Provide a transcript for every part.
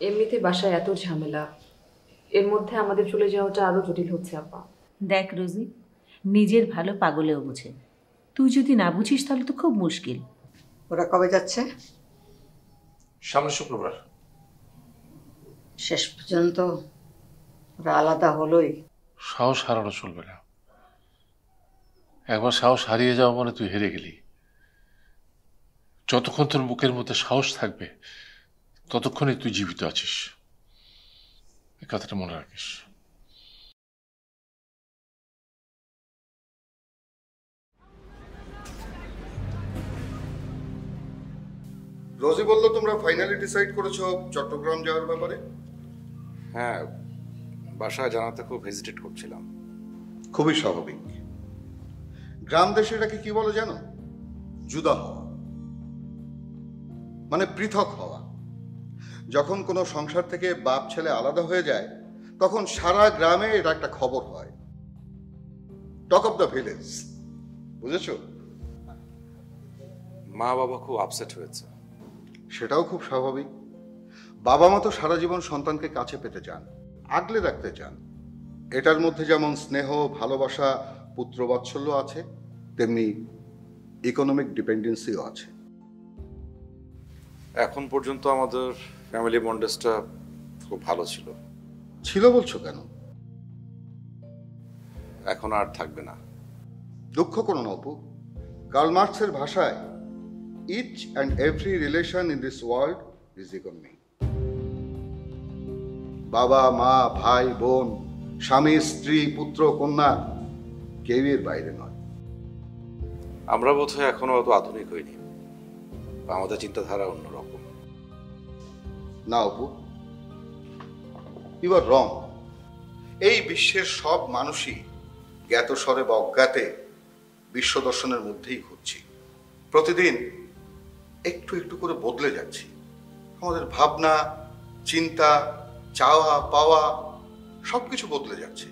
এমনিতে বাসায় এত ঝামেলা, এর মধ্যে আমাদের চলে যাওয়াটা আরো জটিল হচ্ছে আপা। দেখ রোজি, নিজের ভালো পাগলেও বুঝে। তুই যদি না বুঝিস তাহলে তো খুব মুশকিল। ওরা কবে যাচ্ছে? সামনের শুক্রবার। শেষ পর্যন্ত ওরা আলাদা হলোই। সাহস হারানো চলবে না। একবার সাহস হারিয়ে যাওয়া মানে তুই হেরে গেলি। যতক্ষণ তোর বুকের মধ্যে সাহস থাকবে ততক্ষণই তুই জীবিত আছিস, এই কথাটা মনে রাখিস। রোজি বলল তোমরা ফাইনালি ডিসাইড করেছো চট্টগ্রাম যাওয়ার ব্যাপারে। হ্যাঁ, বাসায় জানাতে খুব হেজিটেট করছিলাম। খুবই স্বাভাবিক। গ্রাম দেশে এটাকে কি বলে জানো? জুদা হওয়া, মানে পৃথক হওয়া। যখন কোনো সংসার থেকে বাপ ছেলে আলাদা হয়ে যায় তখন সারা গ্রামে এটা একটা খবর হয়, টক অফ দ্য ভিলেজ। বুঝেছো? মা বাবা খুব আপসেট হয়েছে। সেটাও খুব স্বাভাবিক। বাবা মা তো সারা জীবন সন্তানকে কাছে পেতে চান, আগলে রাখতে চান। এটার মধ্যে যেমন স্নেহ, ভালোবাসা, পুত্রবাৎসল্য আছে, তেমনি ইকোনমিক ডিপেন্ডেন্সিও আছে। এখন পর্যন্ত আমাদের ফ্যামিলি বন্ডেজটা খুব ভালো ছিল। ছিল বলছো কেন? এখন আর থাকবে না। দুঃখ করো না অপু। কার্ল মার্কসের ভাষায় each and every relation in this world is economy. বাবা মা, ভাই বোন, স্বামী স্ত্রী, পুত্র কন্যা কেউ এর বাইরে নয়। আমরা বোধহয় এখনো অত আধুনিক হইনি, আমাদের চিন্তাধারা অন্যরকম। না অপু, ইউ আর রং। এই বিশ্বের সব মানুষই জ্ঞাতস্বরে বা অজ্ঞাতে বিশ্ব দর্শনের মধ্যেই ঘুরছি। প্রতিদিন একটু একটু করে বদলে যাচ্ছি। আমাদের ভাবনা, চিন্তা, চাওয়া পাওয়া সবকিছু বদলে যাচ্ছে,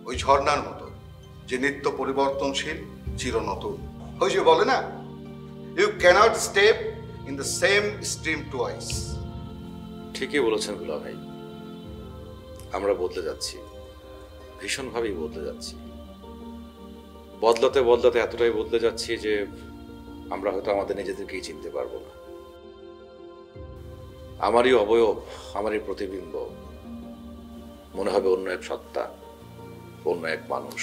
ওই ঝর্ণার মতো যে নিত্য পরিবর্তনশীল, চির নতুন। ওই যে বলে না, you can't step in the same stream twice. ঠিকই বলেছেন গুলা ভাই, আমরা বদলে যাচ্ছি, ভীষণভাবেই বদলে যাচ্ছি। বদলাতে বদলাতে এতটাই বদলে যাচ্ছি যে আমরা হয়তো আমাদের নিজেদেরকেই চিনতে পারবো না। আমারই অবয়ব, আমারই প্রতিবিম্ব মনে হবে অন্য এক সত্তা, অন্য এক মানুষ,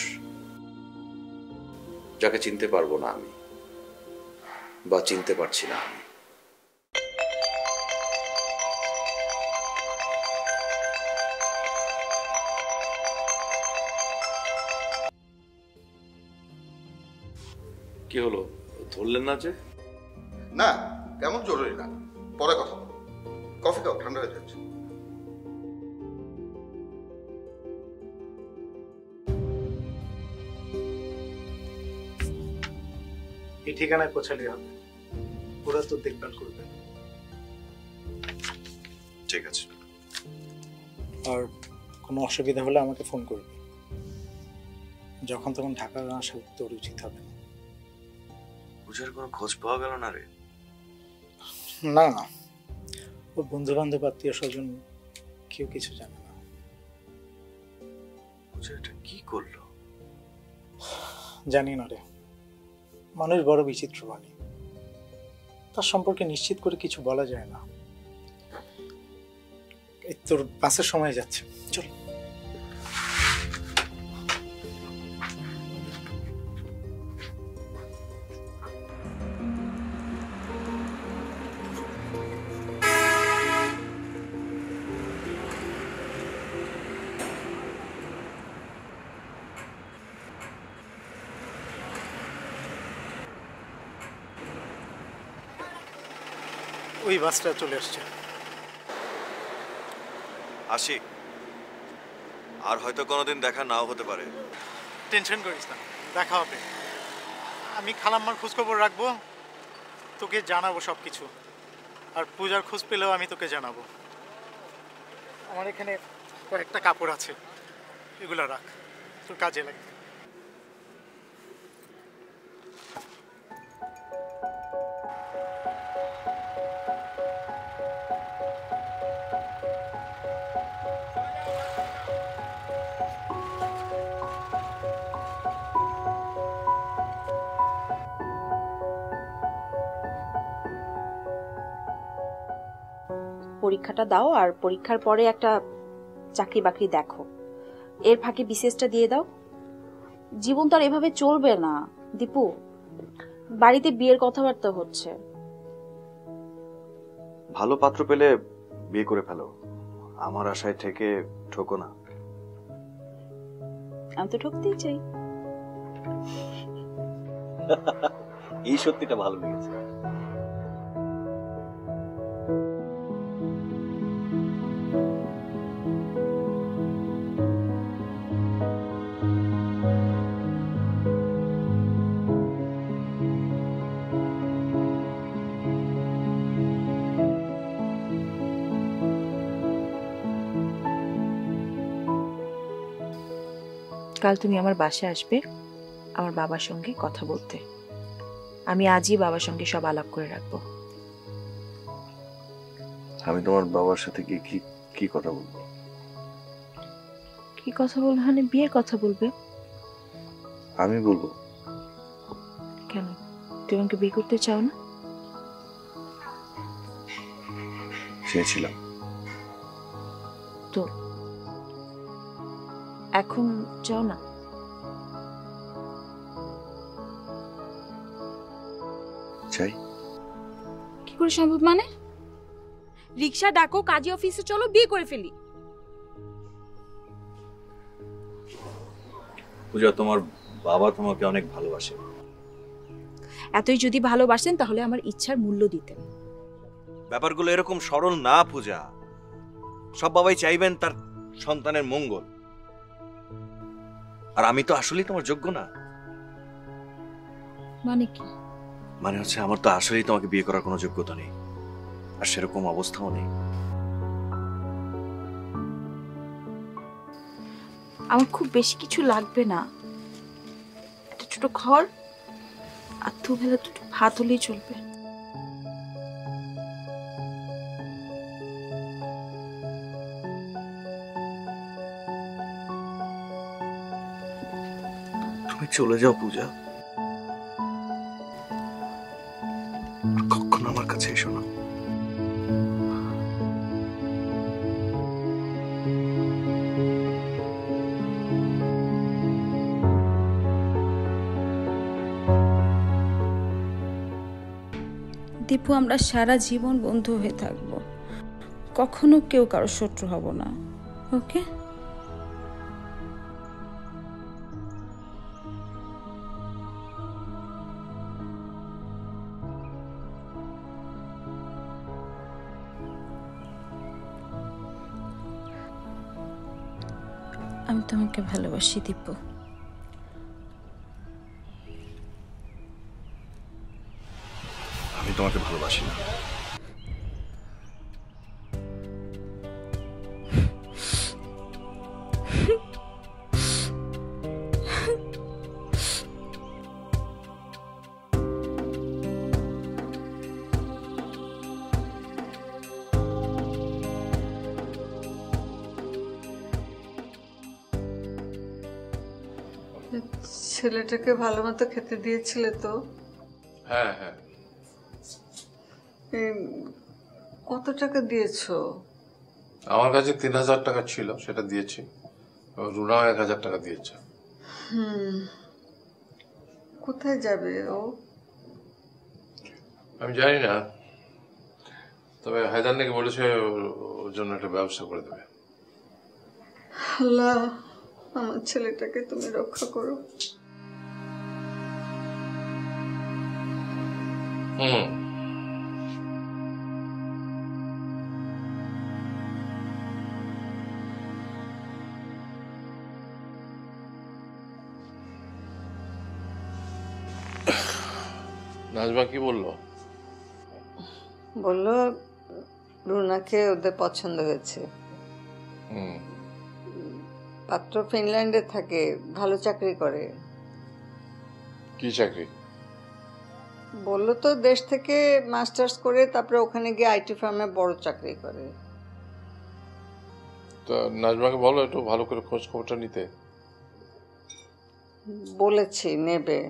যাকে চিনতে পারবো না আমি, বা চিনতে পারছি না আমি। কি হলো, ধরলেন না যে? না, তেমন জরুরি না, পরে কথা বলবো। কফি খাও, ঠান্ডা হয়ে যাচ্ছে। এই ঠিকানায় পৌঁছালে হবে, ওরা তো দেখভাল করবে। ঠিক আছে। আর কোনো অসুবিধা হলে আমাকে ফোন করবে। যখন তখন ঢাকা আসা তোর উচিত হবে না। পূজার কোনো খোঁজ পাওয়া গেল না রে? না, ওর বন্ধু বান্ধব, আত্মীয় স্বজন কেউ কিছু জানে না। পূজা এটা কি করলো? জানি না রে, মানুষ বড় বিচিত্র প্রাণী, তার সম্পর্কে নিশ্চিত করে কিছু বলা যায় না। এই তোর বাসের সময় যাচ্ছে, চল। ওই বাসটা চলে আসছে। আসি, আর হয়তো কোনোদিন দেখা নাও হতে পারে। টেনশন করিস না, দেখা হবে। আমি খালাম্মার খোঁজখবর রাখবো, তোকে জানাবো সব কিছু। আর পূজার খোঁজ পেলেও আমি তোকে জানাবো। আমার এখানে কয়েকটা কাপড় আছে, এগুলো রাখ, তোর কাজে লাগবে। পরীক্ষাটা দাও, আর পরীক্ষার পরে একটা চাকরি বাকরি দেখো, এর ফাঁকে বিসিএসটা দিয়ে দাও। জীবন তো আর এভাবে চলবে না দীপু, বাড়িতে বিয়ের কথাবার্তা হচ্ছে। ভালো পাত্র পেলে বিয়ে করে ফেলো, আমার আশায় থেকে ঠকো না। আমি তো ঠকতেই চাই। এই সত্যিটা ভালো লেগেছে। কাল তুমি আমার বাসায় আসবে আমার বাবার সঙ্গে কথা বলতে। আমি আজই বাবার সঙ্গে সব আলাপ করে রাখবো। আমি তোমার বাবার সাথে কি কি কথা বলবো? কি কথা বলবো মানে বিয়ের কথা বলবে। আমি বলবো? কেন, তুমি আমাকে বিয়ে করতে চাও না? চেয়েছিলাম। তো এখন চাও না? চাই। কি করে সম্ভব? মানে রিকশা ডাকো, কাজী অফিসে চলো, বিয়ে করে ফেলি। পূজা, তোমার বাবা তোমাকে অনেক ভালোবাসে। এতই যদি ভালোবাসেন তাহলে আমার ইচ্ছার মূল্য দিতেন। ব্যাপারগুলো এরকম সরল না পূজা। সব বাবাই চাইবেন তার সন্তানের মঙ্গল, আর আমি তো আসলেই তোমার যোগ্য না। মানে কি? মানে হচ্ছে আমার তো আসলেই তোমাকে বিয়ে করার কোনো যোগ্যতা নেই, আর সেরকম অবস্থাও নেই। আমার খুব বেশি কিছু লাগবে না, একটা ছোট ঘর আর দুবেলা দুটো ভাত হলেই চলবে। তুমি চলে যাও পূজা, কখনো আমার কাছে এসো না। দীপু, আমরা সারা জীবন বন্ধু হয়ে থাকবো, কখনো কেউ কারো শত্রু হব না, ওকে? আমি তোমাকে ভালোবাসি দীপু। আমি তোমাকে ভালোবাসি না। ছেলেটাকে ভালো মতো খেতে দিয়েছিলে তো? হ্যাঁ হ্যাঁ। কত টাকা দিয়েছো? আমার কাছে 3000 টাকা ছিল, সেটা দিয়েছি। রুনাও 1000 টাকা দিয়েছে। কোথায় যাবে ও? আমি জানি না, তবে হায়দার নাকি বলেছে ওর জন্য একটা ব্যবস্থা করে দেবে। আল্লাহ, আমার ছেলেটাকে তুমি রক্ষা করো। নাজমা কি বললো? বললো রুনাকে ওদের পছন্দ হয়েছে। পাত্র ফিনল্যান্ডে থাকে, ভালো চাকরি করে। কি চাকরি? বললো তো দেশ থেকে মাস্টার্স করে তারপরে ওখানে গিয়ে আইটি ফার্মে বড় চাকরি করে। তো নাজমাকে বলো একটু ভালো করে খোঁজ খবরটা নিতে। বলেছি নেবে,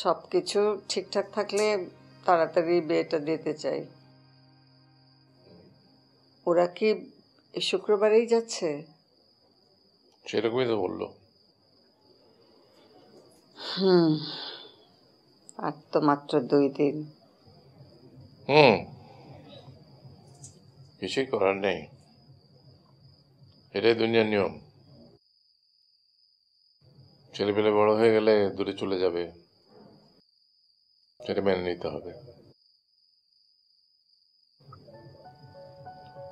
সবকিছু ঠিকঠাক থাকলে তাড়াতাড়ি বিয়েটা দিতে চাই। ওরা কি এই শুক্রবারেই যাচ্ছে? সেরকমই তো বললো। আর তো মাত্র 2 দিন। কিছুই করার নেই, এটাই দুনিয়ার নিয়ম। ছেলেপেলে বড় হয়ে গেলে দূরে চলে যাবে, সেটা মেনে নিতে হবে।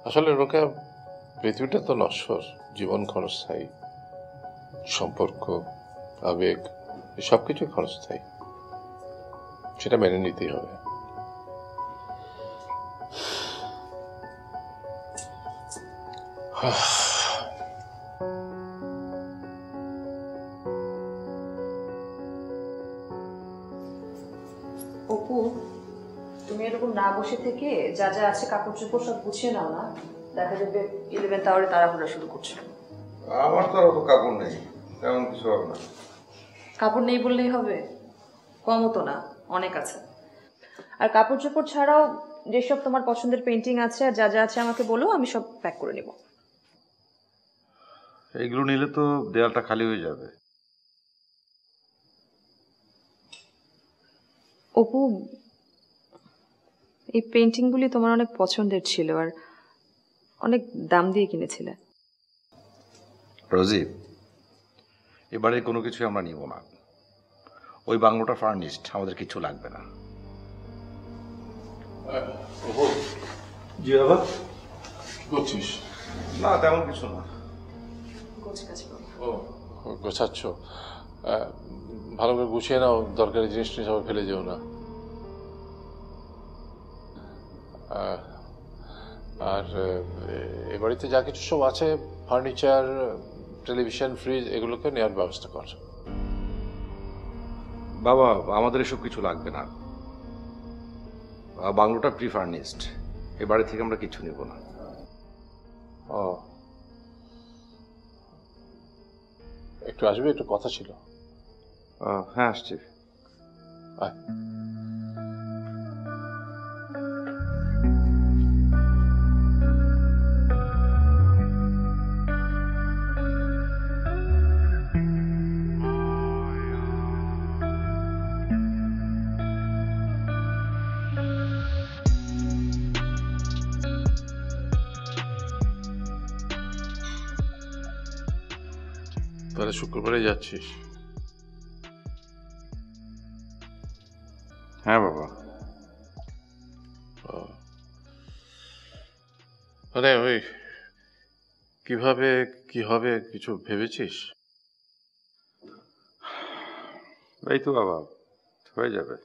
আসলে রোকেয়া, পৃথিবীটা তো নশ্বর, জীবন ক্ষণস্থায়ী, সম্পর্ক, আবেগ, সবকিছুই ক্ষণস্থায়ী, সেটা মেনে নিতেই হবে। অপু, তুমি এরকম না বসে থেকে যা যা আছে কাপড় চোপড় সব গুছিয়ে নাও না, দেখা যাবে 11th আওয়ারে তাড়াহুড়া শুরু করছো। আমার তো আর অত কাপড় নেই, তেমন কিছু হবে না। কাপড় নেই বললেই হবে? কমও তো না, অনেক আছে। আর কাপড় চোপড় ছাড়াও যেসব তোমার পছন্দের পেন্টিং আছে আর যা যা আছে আমাকে বলো, আমি সব প্যাক করে নেব। এইগুলো নিলে তো দেয়ালটা খালি হয়ে যাবে। অপু, এই পেন্টিংগুলি তোমার অনেক পছন্দের ছিল আর অনেক দাম দিয়ে কিনেছিলে। রোজি, এবারে কোনো কিছু আমরা নিব না। ওই বাংলোটা ফার্নিশড, আমাদের কিছু লাগবে না। জি বাবা। কি করছিস? না, তেমন কিছু না। ও, গোছাচ্ছ? ভালো করে গুছিয়ে নাও, দরকারি জিনিস সবাই ফেলে যেও না। আর এ বাড়িতে যা কিছু সব আছে, ফার্নিচার, টেলিভিশন, ফ্রিজ, এগুলোকে নেওয়ার ব্যবস্থা কর। বাবা, আমাদের এসব কিছু লাগবে না। বাংলোটা প্রি ফার্নিশড, এ বাড়ি থেকে আমরা কিছু নিব না। ও, একটু আসবে, একটু কথা ছিল। হ্যাঁ, আসছি। আয়। তাহলে শুক্রবারে যাচ্ছিস? হ্যাঁ বাবা। মানে ওই কিভাবে কি হবে কিছু ভেবেছিস? এই তো বাবা, হয়ে যাবে।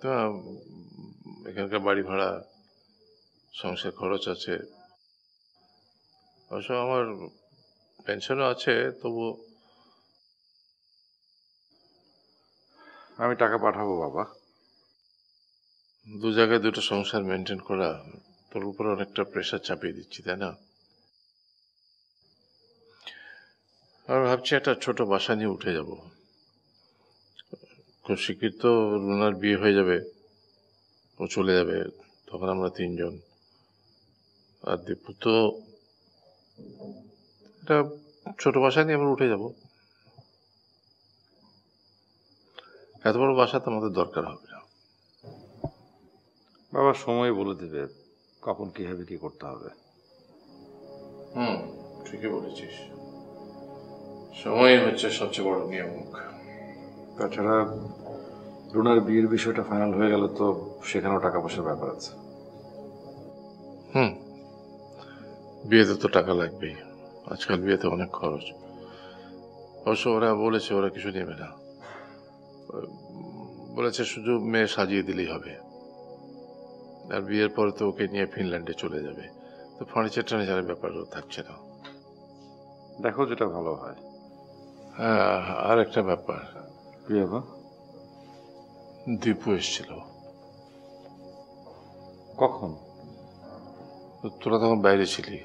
তা এখানকার বাড়ি ভাড়া, সংসার খরচ আছে, অবশ্য আমার পেনশনও আছে, তবু আমি টাকা পাঠাবো বাবা। দু জায়গায় দুটো সংসার মেনটেন করা তোর উপর অনেকটা প্রেশার চাপিয়ে দিচ্ছি, তাই না? আর ভাবছি একটা ছোট বাসা নিয়ে উঠে যাব। খুব শীঘ্র তো রুনার বিয়ে হয়ে যাবে, ও চলে যাবে, তখন আমরা 3 জন। আর দীপু তো একটা ছোট বাসা নিয়ে আমরা উঠে যাব। এত বড় বাসা তো আমাদের দরকার হবে না। বাবা সময় বলে দেবে কখন কি হবে, কি করতে হবে। ঠিকই বলেছিস, সময় হচ্ছে সবচেয়ে বড় নিয়ামক। তাছাড়া রুনার বিয়ের বিষয়টা ফাইনাল হয়ে গেল তো সেখানেও টাকা পয়সার ব্যাপার আছে। বিয়েতে তো টাকা লাগবেই, আজকাল বিয়েতে অনেক খরচ। অবশ্য ওরা বলেছে ওরা কিছু নেবে না, বলেছে শুধু মেয়ে সাজিয়ে দিলেই হবে। আর বিয়ের পরে তো ওকে নিয়ে ফিনল্যান্ডে চলে যাবে, তো ফার্নিচার টার্নিচারের ব্যাপারও থাকছে না। দেখো যেটা ভালো হয়। হ্যাঁ, আর একটা ব্যাপার। কি বাবা? দীপু এসেছিল। কখন? তোরা তখন বাইরে ছিলি,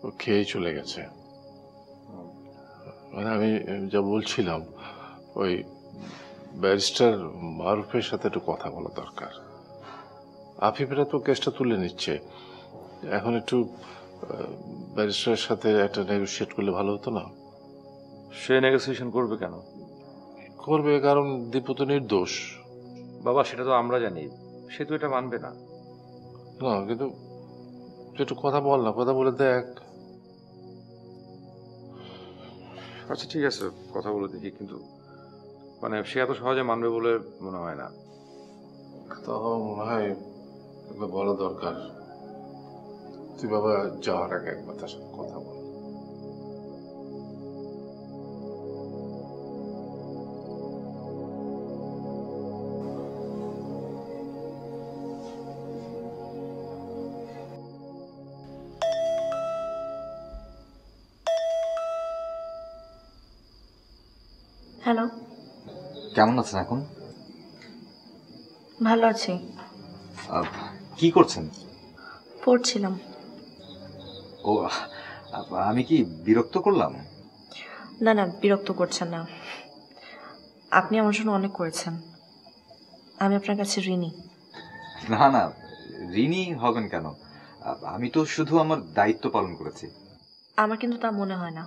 ও খেয়েই চলে গেছে। মানে আমি যা বলছিলাম, ওই ব্যারিস্টার মারুফের সাথে একটু কথা বলা দরকার। আফিফেরা তো কেসটা তুলে নিচ্ছে, এখন একটু ব্যারিস্টারের সাথে একটা নেগোসিয়েট করলে ভালো হতো না? সে নেগোসিয়েশন করবে কেন? করবে, কারণ দীপু তো নির্দোষ। বাবা সেটা তো আমরা জানি, সে তো এটা মানবে না। না, কিন্তু তুই একটু কথা বল না, কথা বলে দেখ। আচ্ছা ঠিক আছে, কথা বলে দেখি, কিন্তু মানে সে এত সহজে মানবে বলে মনে হয় না। তখন মনে হয় একবার বলা দরকার। তুই বাবা যাওয়ার আগে একবার তার সাথে কথা বল। হ্যালো, কেমন আছেন এখন? ভালো আছি। কি করছেন? পড়ছিলাম। ও, আমি কি বিরক্ত করলাম? না না, বিরক্ত করছেন না। আপনি আমার জন্য অনেক করেছেন, আমি আপনার কাছে ঋণী। না না, ঋণী হবেন কেন? আমি তো শুধু আমার দায়িত্ব পালন করেছি। আমার কিন্তু তা মনে হয় না।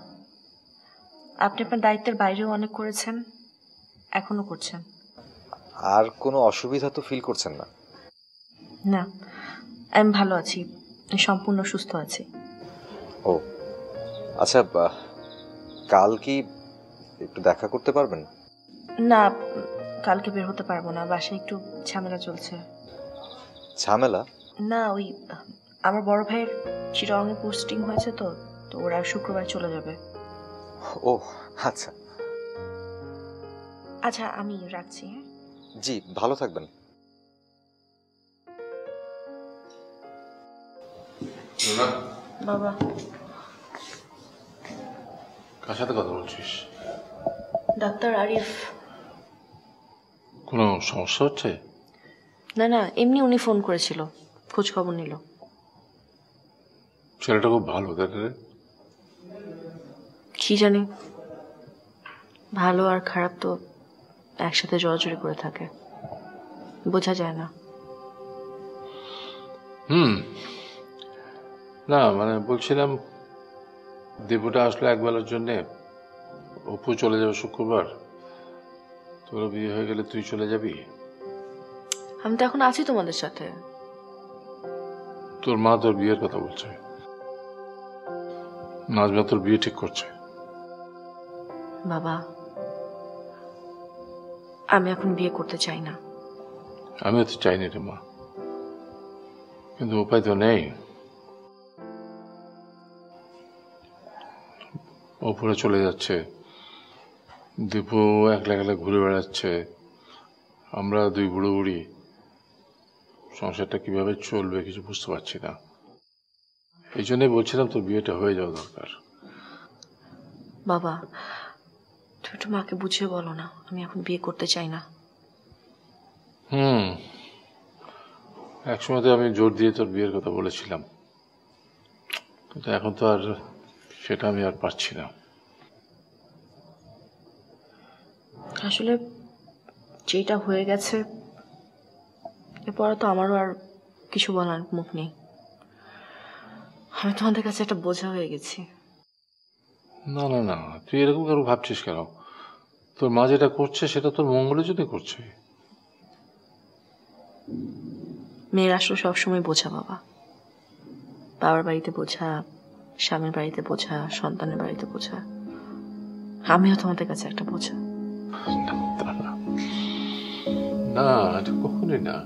আপনি আপনার দায়িত্বের বাইরেও অনেক করেছেন, এখনো করছেন। আর কোনো অসুবিধা তো ফিল করছেন না? না, আমি ভালো আছি, সম্পূর্ণ সুস্থ আছি। ও আচ্ছা, কাল কি একটু দেখা করতে পারবেন? না, কালকে বের হতে পারবো না, বাসায় একটু ঝামেলা চলছে। ঝামেলা? না, ওই আমার বড় ভাইয়ের চিটাগাংয়ে পোস্টিং হয়েছে, তো ওরা শুক্রবার চলে যাবে। ও আচ্ছা আচ্ছা, আমি রাখছি। হ্যাঁ, জি, ভালো থাকবেন। বাবা, কার সাথে কথা বলছিস? ডাক্তার আরিফ। কোনো সমস্যা হচ্ছে? না না, এমনি উনি ফোন করেছিল, খোঁজ খবর নিল। ছেলেটা খুব ভালো, তাই রে? কি জানি, ভালো আর খারাপ তো একসাথে জড়াজড়ি করে থাকে, বোঝা যায় না। না মানে বলছিলাম, দীপুটা আসলে একবেলার জন্যে, অপু চলে যাবে শুক্রবার, তোর বিয়ে হয়ে গেলে তুই চলে যাবি। আমি তো এখন আছি তোমাদের সাথে। তোর মা তোর বিয়ের কথা বলছে, নাজমা তোর বিয়ে ঠিক করছে। বাবা, আমি এখন বিয়ে করতে চাই না। আমিও তো চাইনি রে মা, কিন্তু উপায় তো নেই। ওপরে চলে যাচ্ছে, দীপু একলা একলা ঘুরে বেড়াচ্ছে, আমরা দুই বুড়ো বুড়ি, সংসারটা কিভাবে চলবে কিছু বুঝতে পারছি না। এই জন্যই বলছিলাম তোর বিয়েটা হয়ে যাওয়া দরকার। বাবা, তুমি একটু মাকে বুঝিয়ে বলো না, আমি এখন বিয়ে করতে চাই না। একসময় তো আমি জোর দিয়ে তোর বিয়ের কথা বলেছিলাম, কিন্তু এখন তো আর সেটা আমি আর পারছি না। আসলে যেটা হয়ে গেছে, এরপরে তো আমারও আর কিছু বলার মুখ নেই। আমি তোমাদের কাছে একটা বোঝা হয়ে গেছি। না না না, তুই এরকম কেন ভাবছিস কেন? তোর মা যেটা করছে সেটা তোর মঙ্গলের জন্য করছে। মেয়ের আসলে সবসময় বোঝা বাবা, বাবার বাড়িতে বোঝা, স্বামীর বাড়িতে বোঝা, সন্তানের বাড়িতে বোঝা। আমিও তোমাদের কাছে একটা বোঝা। না, এটা কখনোই না।